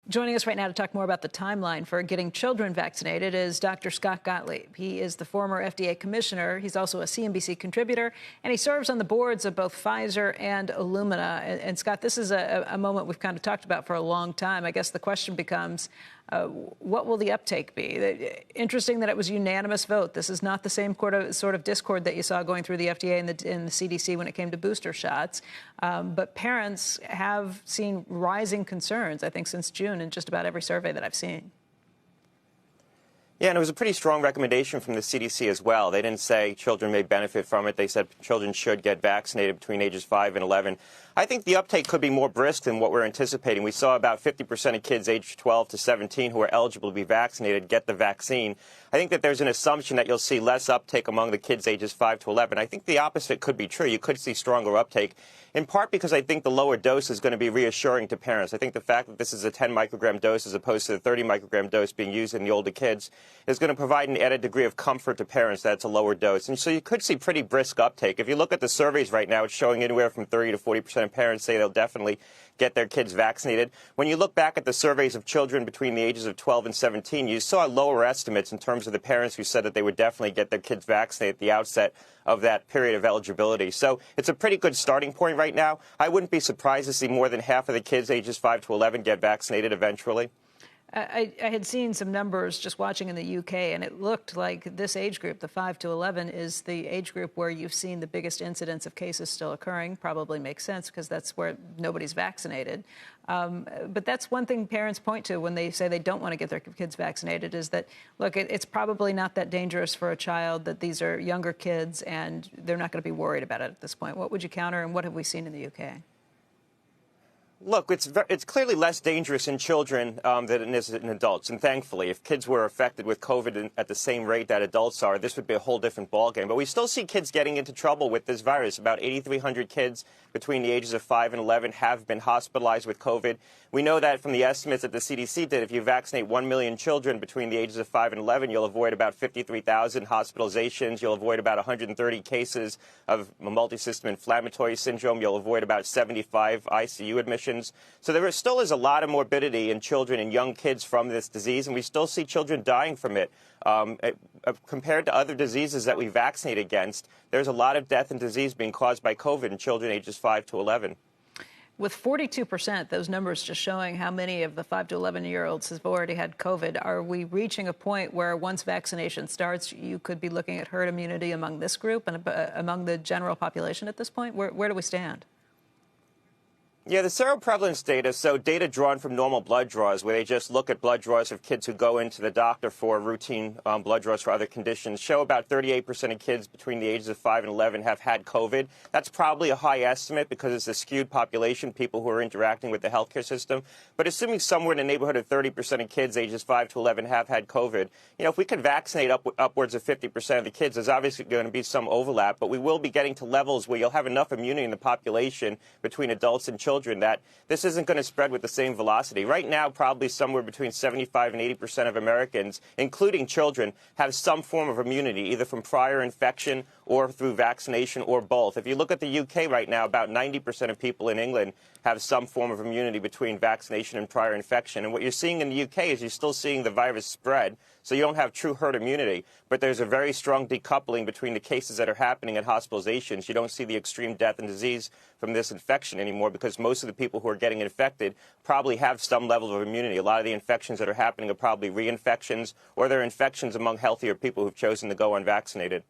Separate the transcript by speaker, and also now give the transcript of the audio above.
Speaker 1: Joining us right now to talk more about the timeline for getting children vaccinated is Dr. Scott Gottlieb. He is the former FDA commissioner. He's also a CNBC contributor, and he serves on the boards of both Pfizer and Illumina. And Scott, this is a moment we've kind of talked about for a long time. I guess the question becomes, what will the uptake be? Interesting that it was a unanimous vote. This is not the same sort of discord that you saw going through the FDA and the CDC when it came to booster shots. But parents have seen rising concerns, I think, since June in just about every survey that I've seen.
Speaker 2: Yeah, and it was a pretty strong recommendation from the CDC as well. They didn't say children may benefit from it. They said children should get vaccinated between ages 5 and 11. I think the uptake could be more brisk than what we're anticipating. We saw about 50% of kids aged 12 to 17 who are eligible to be vaccinated get the vaccine. I think that there's an assumption that you'll see less uptake among the kids ages 5 to 11. I think the opposite could be true. You could see stronger uptake, in part because I think the lower dose is going to be reassuring to parents. I think the fact that this is a 10 microgram dose as opposed to the 30 microgram dose being used in the older kids is going to provide an added degree of comfort to parents that it's a lower dose. And so you could see pretty brisk uptake. If you look at the surveys right now, it's showing anywhere from 30 to 40% of parents say they'll definitely get their kids vaccinated. When you look back at the surveys of children between the ages of 12 and 17, you saw lower estimates in terms of the parents who said that they would definitely get their kids vaccinated at the outset of that period of eligibility. So it's a pretty good starting point right now. I wouldn't be surprised to see more than half of the kids ages 5 to 11 get vaccinated eventually.
Speaker 1: I had seen some numbers just watching in the UK, and it looked like this age group, the 5 to 11, is the age group where you've seen the biggest incidence of cases still occurring. Probably makes sense because that's where nobody's vaccinated. But that's one thing parents point to when they say they don't want to get their kids vaccinated is that, look, it's probably not that dangerous for a child, that these are younger kids and they're not going to be worried about it at this point. What would you counter, and what have we seen in the UK?
Speaker 2: Look, it's clearly less dangerous in children than it is in adults. And thankfully, if kids were affected with COVID at the same rate that adults are, this would be a whole different ballgame. But we still see kids getting into trouble with this virus. About 8,300 kids between the ages of 5 and 11 have been hospitalized with COVID. We know that from the estimates that the CDC did, if you vaccinate 1 million children between the ages of 5 and 11, you'll avoid about 53,000 hospitalizations. You'll avoid about 130 cases of multisystem inflammatory syndrome. You'll avoid about 75 ICU admissions. So there still is a lot of morbidity in children and young kids from this disease, and we still see children dying from it. Compared to other diseases that we vaccinate against, there's a lot of death and disease being caused by COVID in children ages 5 to 11.
Speaker 1: With 42%, those numbers just showing how many of the 5 to 11-year-olds have already had COVID, are we reaching a point where once vaccination starts, you could be looking at herd immunity among this group and among the general population at this point? Where do we stand?
Speaker 2: Yeah, the seroprevalence data, so data drawn from normal blood draws, where they just look at blood draws of kids who go into the doctor for routine blood draws for other conditions, show about 38% of kids between the ages of 5 and 11 have had COVID. That's probably a high estimate because it's a skewed population, people who are interacting with the healthcare system. But assuming somewhere in the neighborhood of 30% of kids ages 5 to 11 have had COVID, you know, if we could vaccinate upwards of 50% of the kids, there's obviously going to be some overlap, but we will be getting to levels where you'll have enough immunity in the population between adults and children that this isn't going to spread with the same velocity. Right now, probably somewhere between 75 and 80% of Americans, including children, have some form of immunity, either from prior infection or through vaccination or both. If you look at the UK right now, about 90% of people in England have some form of immunity between vaccination and prior infection. And what you're seeing in the UK is you're still seeing the virus spread, so you don't have true herd immunity. But there's a very strong decoupling between the cases that are happening and hospitalizations. You don't see the extreme death and disease from this infection anymore because most of the people who are getting infected probably have some level of immunity. A lot of the infections that are happening are probably reinfections or they're infections among healthier people who've chosen to go unvaccinated.